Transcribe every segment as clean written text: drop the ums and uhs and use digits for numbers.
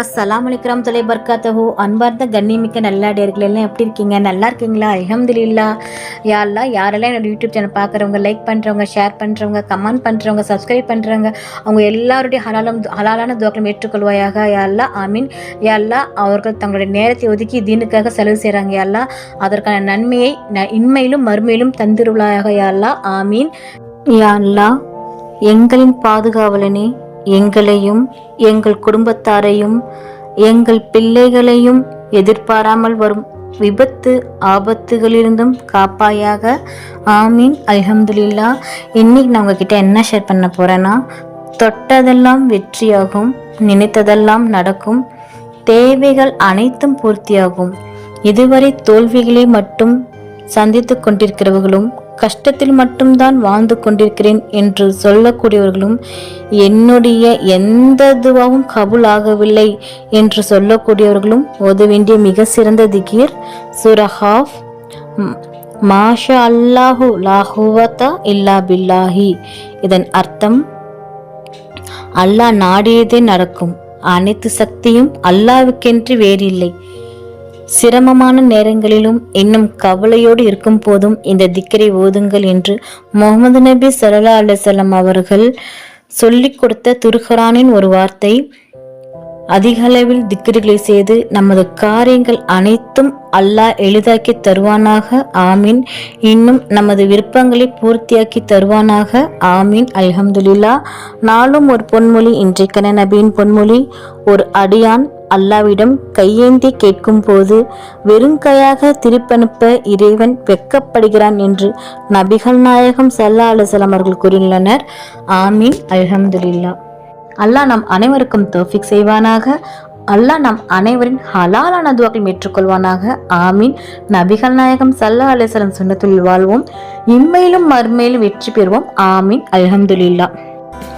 அஸ்ஸலாமு அலைக்கும் தலை பர்காத்தஹு. அன்பார்ந்த கண்ணியமிக்க நல்லடியார்கள் எல்லாம் எப்படி இருக்கீங்க? நல்லா இருக்கீங்களா? அல்ஹம்துலில்லாஹ். யா அல்லாஹ், யாரெல்லாம் என்னோட யூடியூப் சேனல் பார்க்குறவங்க, லைக் பண்ணுறவங்க, ஷேர் பண்ணுறவங்க, கமெண்ட் பண்ணுறவங்க, சப்ஸ்கிரைப் பண்ணுறவங்க, அவங்க எல்லாருடைய ஹலாலான துவாக்களும் ஏற்றுக்கொள்வாயாக. யா அல்லாஹ், ஆமீன். யா அல்லாஹ், அவர்கள் தங்களுடைய நேரத்தை ஒதுக்கி தீனுக்காக செலவு செய்கிறாங்க. யா அல்லாஹ், அதற்கான நன்மையை இன்மையிலும் மறுமையிலும் தந்திருளாயாக. யா அல்லாஹ், ஆமீன். யா அல்லாஹ், எங்களின் பாதுகாவலனே, எங்களையும் எங்கள் குடும்பத்தாரையும் எங்கள் பிள்ளைகளையும் எதிர்பாராமல் வரும் விபத்து ஆபத்துகளிலிருந்தும் காப்பாயாக. ஆமீன். அல்ஹம்துலில்லாஹ். இன்னைக்கு நான் உங்ககிட்ட என்ன ஷேர் பண்ண போறேன்னா, தொட்டதெல்லாம் வெற்றியாகும், நினைத்ததெல்லாம் நடக்கும், தேவைகள் அனைத்தும் பூர்த்தியாகும். இதுவரை தோல்விகளை மட்டும் சந்தித்து கொண்டிருக்கிறவர்களும், கஷ்டத்தில் மட்டும்தான் வாழ்ந்து கொண்டிருக்கிறேன் என்று சொல்லக்கூடியவர்களும், என்னுடைய எந்த துவாவும் கபூல் ஆகவில்லை என்று சொல்லக்கூடியவர்களும் ஓத வேண்டிய மிக சிறந்த திக்ர் சூரா காஃப். மாஷா அல்லாஹு லா குவத இல்லா பில்லாஹி. இதன் அர்த்தம், அல்லாஹ் நாடியதே நடக்கும், அனைத்து சக்தியும் அல்லாஹ்வுக்கென்று வேறில்லை. சிரமமான நேரங்களிலும் இன்னும் கவலையோடு இருக்கும் போதும் இந்த திக்கரை ஓதுங்கள் என்று முகமது நபி ஸல்லல்லாஹு அலைஹி வஸல்லம் அவர்கள் சொல்லிக் கொடுத்த திருக்குர்ஆனின் ஒரு வார்த்தை. அதிகளவில் திக்கர்களை செய்து நமது காரியங்கள் அனைத்தும் அல்லாஹ் எளிதாக்கி தருவானாக. ஆமீன். இன்னும் நமது விருப்பங்களை பூர்த்தியாக்கி தருவானாக. ஆமீன். அல்ஹம்துலில்லாஹ். நாளும் ஒரு பொன்மொழி. இன்றைக்கான நபியின் பொன்மொழி: ஒரு அடியான் அல்லாவிடம் கையேந்தி கேட்கும் போது வெறுங்கையாக திருப்பனுப்ப இறைவன் வெட்கப்படுகிறான் என்று நபிகள் நாயகம் ஸல்லல்லாஹு அலைஹி வஸல்லம் அவர்கள் கூறியுள்ளனர். ஆமீன். அல்ஹம்துலில்லாஹ். அல்லாஹ் நம் அனைவருக்கும் தௌஃபீக் செய்வானாக. அல்லாஹ் நம் அனைவரின் ஹலாலான துவாக்களை ஏற்றுக்கொள்வானாக. ஆமீன். நபிகள் நாயகம் ஸல்லல்லாஹு அலைஹி வஸல்லம் சுன்னத்துல் வாழ்வோம், இம்மையிலும் மறுமையிலும் வெற்றி பெறுவோம். ஆமீன். அல்ஹம்துலில்லாஹ்.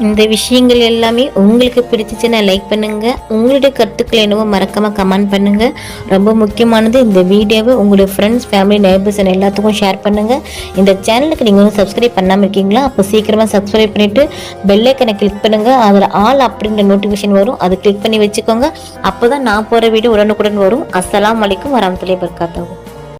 இந்த விஷயங்கள் எல்லாமே உங்களுக்கு பிடிச்சிச்சுன்னா லைக் பண்ணுங்க. உங்களுடைய கருத்துக்கள் என்னவோ மறக்காம கமெண்ட் பண்ணுங்க. ரொம்ப முக்கியமானது, இந்த வீடியோவை உங்களுடைய ஃப்ரெண்ட்ஸ், ஃபேமிலி, நெய்பர்ஸ் எல்லாத்துக்கும் ஷேர் பண்ணுங்க. இந்த சேனலுக்கு நீங்க வந்து சப்ஸ்கிரைப் பண்ணாமல் இருக்கீங்களா? அப்போ சீக்கிரமா சப்ஸ்கிரைப் பண்ணிட்டு பெல் ஐக்கனை கிளிக் பண்ணுங்க. அதில் ஆல் அப்படின்ற நோட்டிஃபிகேஷன் வரும், அதை கிளிக் பண்ணி வச்சுக்கோங்க. அப்போதான் நான் போற வீடியோ உடனுக்குடன் வரும். அஸ்ஸலாமு அலைக்கும் வரஹ்மத்துல்லாஹி வபரகாத்துஹு.